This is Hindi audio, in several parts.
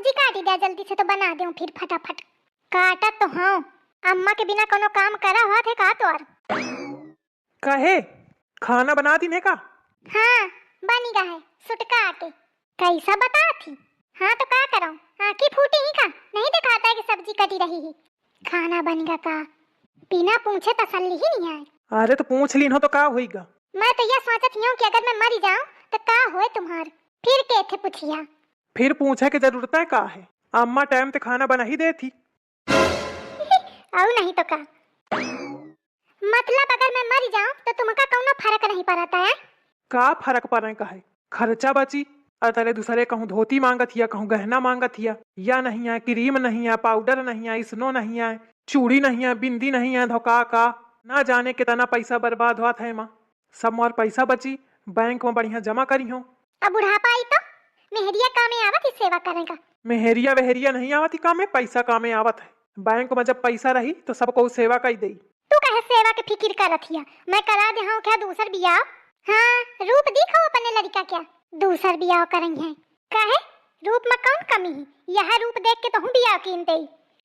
सब्जी काटी दे जल्दी से तो बना दूं फिर फटाफट। काटा तो हाँ, अम्मा के बिना कोनो काम करा हुआ थे का तोर? काहे खाना बना दी ने का? हाँ बनी गा है सुटका आके। कैसा बता थी? हाँ तो का करो, आँखी फूटी ही का नहीं दिखाता है कि सब्जी कटी रही है। खाना बनेगा का बिना पूछे तसल्ली ही नहीं है। अरे तो पूछ ली हो तो का होईगा? मैं तो यह सोचत हूँ कि अगर मैं मरी जाऊं तो का होए तुम्हार, फिर के थे पूछिया। फिर पूछे की जरूरत है का है? अम्मा टाइम पे खाना बना ही दे थी। और नहीं तो का मतलब अगर मैं मरी जाऊं तो तुमका कौनो फर्क नहीं पड़ता है? का फर्क पड़े का है? खर्चा बची। अतरे दूसरे कहूँ धोती मांगत हिया, कहूँ गहना मांगत हिया, या नहीं है क्रीम नहीं है, पाउडर नहीं है, स्नो नहीं है, चूड़ी नहीं है, बिंदी नहीं है, धोखा का ना जाने कितना पैसा बर्बाद हुआ था माँ। सब मोर पैसा बची, बैंक में बढ़िया जमा करी हूँ। अब बुढ़ापा आई तो मेहरिया कामे आवत ही सेवा करेगा। मेहरिया वेहरिया नहीं आवत ही कामे, पैसा कामे आवत है। बैंक में जब पैसा रही तो सबको सेवा कई दई। तू कहे सेवा के फिक्र करत हिया, मैं करा दे हूं क्या दूसर बियाह? हाँ रूप दिखाओ अपने लड़का क्या दूसर बियाह करेंगे हैं? काहे रूप में कौन कमी है? यह रूप देख के तो हम बियाह कीन दे।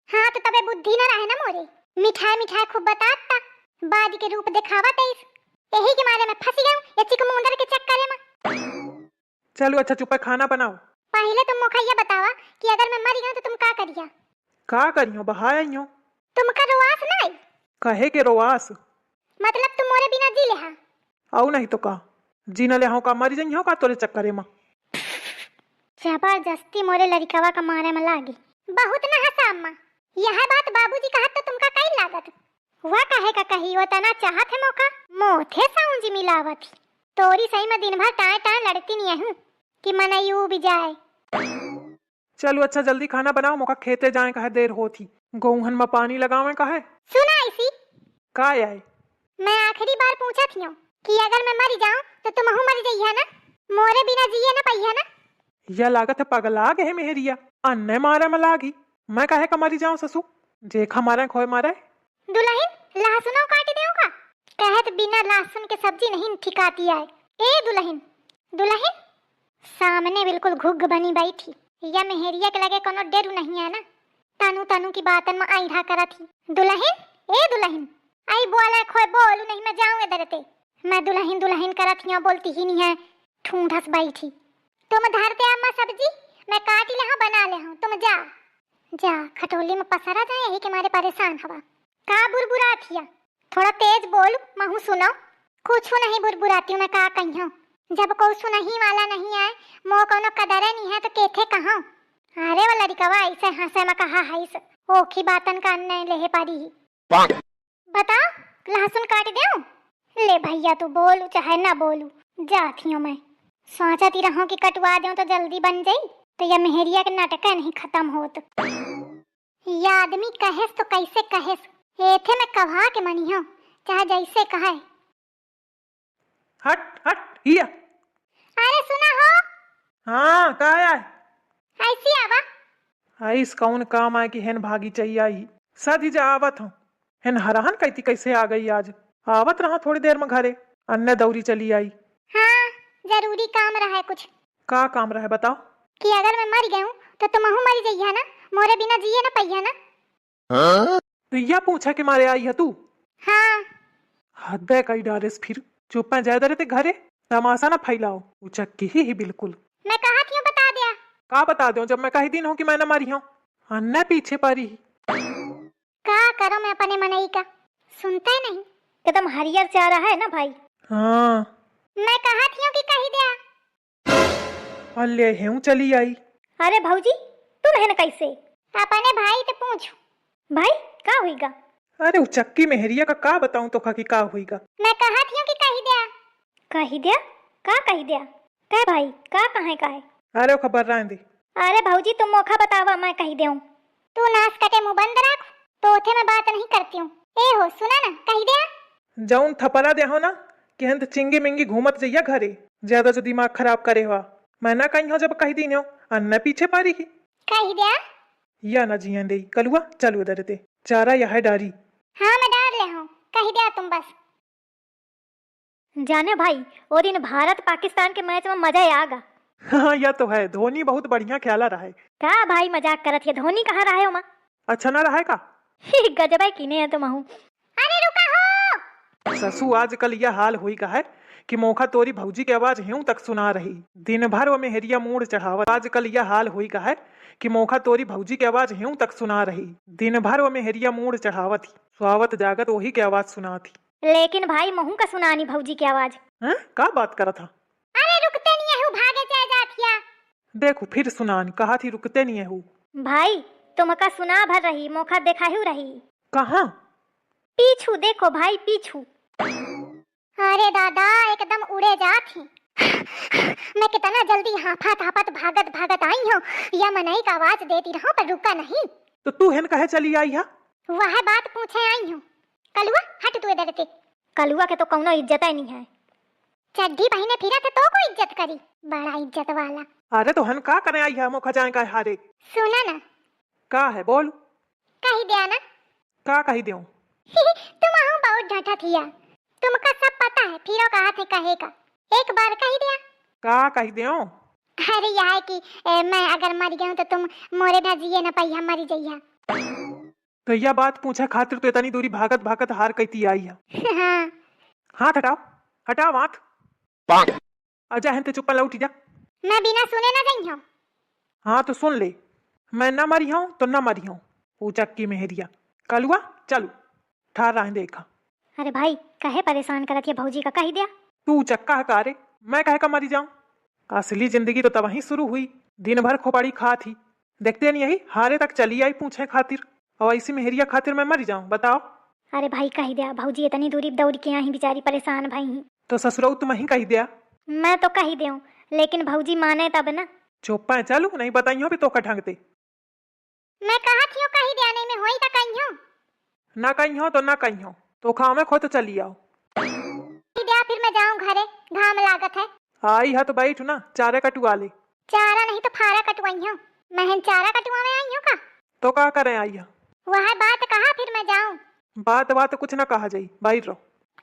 हाँ तो तबे बुद्धि न रहे ना मोरे, मिठाई मिठाई खूब बताता बाद के रूप दिखावा तेईस, यही के मारे मैं फंसी गई ये चिकमुंदर के चक्कर में। चलो अच्छा चुप है, खाना बनाओ। पहले तुम मुखा ये बतावा कि अगर मैं मर गई तो तुम का करिया? का करियो बहाया ही हो। तुमका रुआस ना आई? कहे के रोवास? मतलब तुम मोरे बिना जी लेहा? औ नहीं तो का जीना ले का मरी जई हो का तोरे चक्कर में? जबरदस्ती मोरे लड़कवा का मारे में लागी। बहुत न हंसा अम्मा, यह बात बाबूजी कहत तो तुमका कई लागत। वह कहे का कही वो तना चाहत है मौका मोथे साउंजी मिलावत। तोरी सही में दिन भर टाए टाए लड़ती नहीं हूँ कि मनयू भी जाए। चलो अच्छा जल्दी खाना बनाओ, मौका खेते जाए कहे देर होती, गौहन में पानी लगावे कहे। सुना इसी का आए? मैं आखिरी बार पूछा थी कि अगर मैं मर जाऊं तो तुम मर जाइए ना, मोरे बिना जिए ना पहिया ना? यह लागत है पगला गए मेहरिया, अन्ने मारे में लागी। मैं कहे का मरी जाऊं ससु, जेखा मारे खोए मारे। दुल्हन लहसुनो काट देऊंगा, कहत बिना लहसुन के सब्जी नहीं ठिकाती है। ए दुल्हन दुल्हन सामने बिल्कुल घुग बनी बैठी, या मेहरिया के लगे कोनो डर नहीं है ना, तनु तनु की बातन में आई रहा करा थी। दुल्हन ए दुल्हन आई बोला खोए बोलू नहीं, मैं जाऊं इधरते। मैं दुल्हन दुल्हन करत हिया बोलती ही नहीं है, ठूंठस बैठी। तुम धरते अम्मा सब्जी, मैं काट ले हूं बना ले हूं, तुम जा जा खटोली में पसरा जाए, यही के मारे परेशान हवा। का बुरबुराती है? थोड़ा तेज बोल महू सुनो। कुछ नहीं बुरबुराती हूं मैं, का कही हूं जब को सुनही वाला नहीं आए मो कोनो कदरे नहीं है तो केथे कहूं। अरे वो लड़कवा ऐसे हंसे में कहा हईस ओखी बातन का नहीं ले पारी ही। बता लहसुन काट देऊं? ले भैया तू बोलू चाहे ना बोलू जाती हूं मैं। सोचती रहूं कि कटवा दूं तो जल्दी बन जाई, तो यह मेहरिया के नाटक नहीं खत्म होत। ये आदमी कहेस तो कैसे कहेस, एथे में कहा के मनी हो चाहे जैसे कहे। हट हट हिया। अरे सुना हो? हाँ का आए? ऐसी आवा आइस कौन काम आए कि हेन भागी चाहिए आई, सदी जा आवत हूँ। हेन हराहन कहती कैसे आ गई आज, आवत रहा थोड़ी देर में घरे, अन्य दौरी चली आई। हाँ जरूरी काम रहा है कुछ। का काम रहे बताओ? कि अगर मैं मर गई तो तुम मर जाइए ना, मोरे बिना जिए ना पहिया ना। तो यह पूछा कि मारे आई है तू? हाँ हद है कई डारेस फिर, चुप में ज्यादा रहते घरे, तमाशा ना फैलाओ। उचक्की ही बिल्कुल। मैं कहा थी बता दिया। का बता दो जब मैं कही दिन हूँ कि मैं न मरी हूँ, अन्य पीछे पड़ी। का करो मैं अपने मनई का, सुनता ही नहीं, एकदम हरियर चाह रहा है ना भाई। हाँ मैं कहा थी कि कही दिया। अल्ले हूँ चली आई। अरे भौजी तुम है ना कैसे? अपने भाई से पूछो। भाई का हुईगा? अरे उचक्की मेहरिया का बताऊं तो कि का हुईगा। मैं कहा थी कि कही दिया। कही दिया? का कही दिया? कह भाई का कहे का है? अरे वो खबर रहा दे। अरे भौजी तुम मौका बतावा मैं कही देऊं। तू नाश कटे मुंह बंद रख, तो उठे मैं बात नहीं करती हूँ। ए हो सुना ना कही दिया। जाऊन थपरा दे हो ना कि हंत चिंगी मिंगी घूमत जइया घरे, ज्यादा जो दिमाग खराब करे हुआ। मैं ना कहीं हो जब कही दिन हो, अन्ना पीछे पारी की। कही दिया या ना जिया दे कलुआ, चलो इधर ते चारा यह डारी। हाँ मैं डाल ले हूँ, कही दिया तुम बस। जाने भाई वो दिन भारत पाकिस्तान के मैच में मजा आएगा, हाँ यह तो है, धोनी बहुत बढ़िया खेला रहा है। का भाई मजाक करत है, धोनी कहाँ रहा है? अच्छा ना रहा है का? गजब किने है तुम हूँ। अरे रुका हो। ससु आजकल यह हाल हुई का है कि मौका तोरी भौजी की आवाज ह्यूं तक सुना रही, दिन भर वो मेहरिया मूड चढ़ावत। आजकल यह हाल हुई का है कि मौका तोरी भौजी की आवाज ह्यूं तक सुना रही, दिन भर वो मेहरिया मूड चढ़ावत ही, स्वावत जागत वही की आवाज सुना थी। लेकिन भाई महू का सुनानी भौजी की आवाज। हैं? का बात करा था? अरे रुकते नहीं है, भागे चले जातिया। देखो फिर सुनान कहा थी, रुकते नहीं है। भाई तुमका सुना भर रही, मौका देखा ही रही। कहाँ? पीछू देखो भाई, पीछू। अरे दादा एकदम उड़े जाती। मैं कितना जल्दी हाफत हाफत भागत भागत आई हूँ, या मनाई का आवाज देती रहूं पर रुका नहीं। तो तू हेन कहे चली आई है? वह बात पूछे आई हूँ। कलुआ हट तू इधर से। कलुआ के तो कौनो इज्जत ही नहीं है। चड्डी पहने फिरा थे तो को इज्जत करी, बड़ा इज्जत वाला। अरे तो हन का करे आई है, मौका जाए का हारे। सुना ना। का है बोल? कही दिया ना। का कही देऊं? तुम आहू बहुत ढाठा थिया, तुमका सब पता है, फिरो कहा थे कहे का एक बार कही दिया। का कही देऊं? अरे यह है कि मैं अगर मर गया हूँ तो तुम मोरे भेजिए न पैया मरी जइया। तो यह बात पूछा खातिर तो इतनी दूरी भागत भागत हार कहती आई है। हाँ। हाथ हटाओ, हटाओ हाथ। आजा हन ते चुप्पा लौटी जा। मैं बिना सुने ना गई हूँ। हाँ तो सुन ले, मैं न मरी हूँ तो न मरी हूँ, पूछा की मेहरिया। कलुआ चलू ठहर रहा है देखा। अरे भाई कहे परेशान करत है भौजी का, कही दिया। तू चक्का हकारे, मैं कहे का मरी जाऊं? असली जिंदगी तो तब ही शुरू हुई, दिन भर खोपड़ी खा थी, देखते नहीं यही हारे तक चली आई पूछे खातिर, और ऐसी मेहरिया खातिर मैं मरी जाऊं बताओ? अरे भाई कही दिया, भौजी इतनी दूरी दौड़ के आई बेचारी परेशान भाई ही। तो ससुराऊ तुम ही कही दिया। मैं तो कही दूं, लेकिन भौजी माने तब ना। चुप्पा चलू नहीं बताई हो भी तो कठंगते। मैं कहा थी कही दिया, नहीं मैं होई तो कही हूं। ना कहीं हो तो ना कहीं हो, तो खाओ में खो तो चली आओ। दिया फिर मैं जाऊं घरे, घाम लागत है। आई है तो बैठ ना, चारे कटुआ ले। चारा नहीं तो फारा कटवाई हूं, मैं चारा कटवा में आई हूं का। तो क्या करें आई है? वह बात कहा फिर मैं जाऊं। बात बात कुछ ना कहा जाई, बैठ रहो।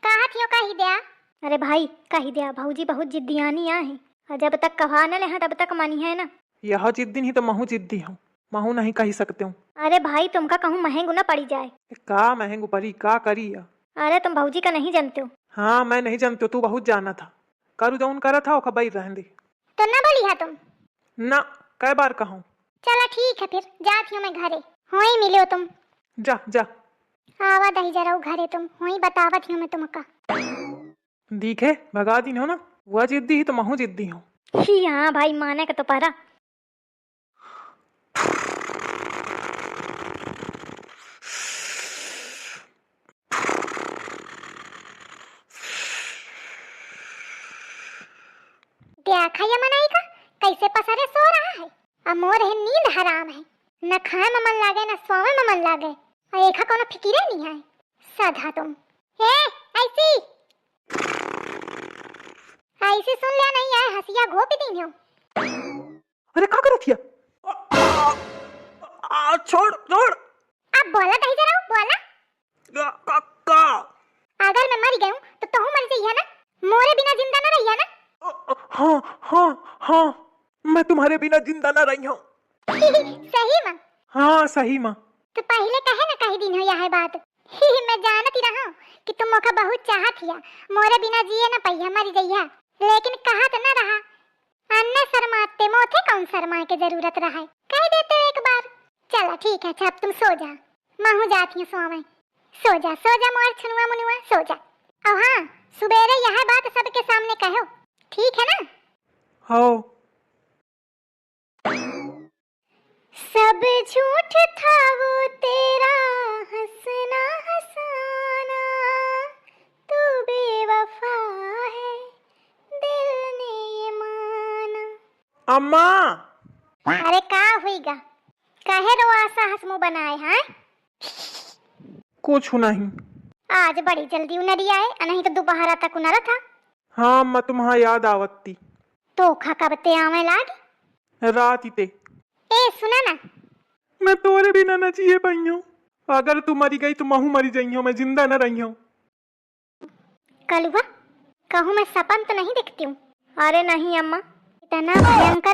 कहा थी कही दिया। अरे भाई कही दिया, भौजी बहुत जिद्दियानी है, और जब तक कहा न ले तब तक मानी है ना। यह जिद्दी नहीं तो महू जिद्दी हूँ, महू नहीं कही सकते हूँ। अरे भाई तुमका कहूँ महंगू न पड़ी जाए। का महंगू परी का करी है? अरे तुम भौजी का नहीं जानते हो। हाँ मैं नहीं जानती, तू बहुत जाना था, करू जौन करा था खबर रहने दे। तो न बोली है तुम ना, कै बार कहूँ? चला ठीक है फिर जाती हूँ मैं घरे, होई मिलो तुम। जा जा आवा दही जरा घरे, तुम होई बतावत हूँ मैं तुमका। दिखे भगा दी हो ना, वह जिद्दी ही तो महू जिद्दी हूँ। हाँ भाई माने का तो पारा। देखा या मनाई का कैसे पसरे सो रहा है। अब मोर है नींद हराम है, न खाए में मन लागे न सोए में मन लागे, और एक कोनो फिकिरे नहीं है। सधा तुम हे ऐसी ऐसी सुन लिया नहीं है, हंसिया घोप दी हो। अरे का करत हिया? छोड़ छोड़। अब बोला दही जरा, बोला। का अगर मैं मर गई तो तू मर जाइए ना, मोरे बिना जिंदा न रहिए ना। हाँ हाँ हाँ, मैं तुम्हारे बिना जिंदा ना रही हूँ। सही माँ? हाँ सही माँ। तो पहले कहे ना कही दिन हो यह बात। मैं जानती रहा कि तुम मौका बहुत चाहत हिया, मोरे बिना जिए न पहिया मर जइया, लेकिन कहा तो न रहा। अन्य शर्माते मोथे कौन शर्मा के जरूरत रहा है, कह देते एक बार। चलो ठीक है, अब तुम सो जा, मैं हूँ जाती हूँ सोवे। सो जा मोर छनुआ मुनुआ, सो जा। और हाँ सुबेरे यह बात सबके सामने कहो, ठीक है ना? हो सब झूठ था वो तेरा हंसना हंसाना, तू बेवफा है दिल ने ये माना। अम्मा। अरे का हुईगा, काहे रो आशा हंसमु बनाए हैं? कुछ नहीं, आज बड़ी जल्दी उनरी आए, नहीं तो दोपहरा तक उनरा था। हाँ अम्मा तुम्हारा याद आवती। तो खा कबते आवे लाग रात ही ए सुना ना, मैं तोरे बिना न जिए पाई हूँ, अगर तू मरी गई तो महू मरी जाई हूँ, मैं जिंदा न रही हूँ। कलुआ कहूँ मैं सपन तो नहीं देखती हूँ। अरे नहीं अम्मा, इतना भयंकर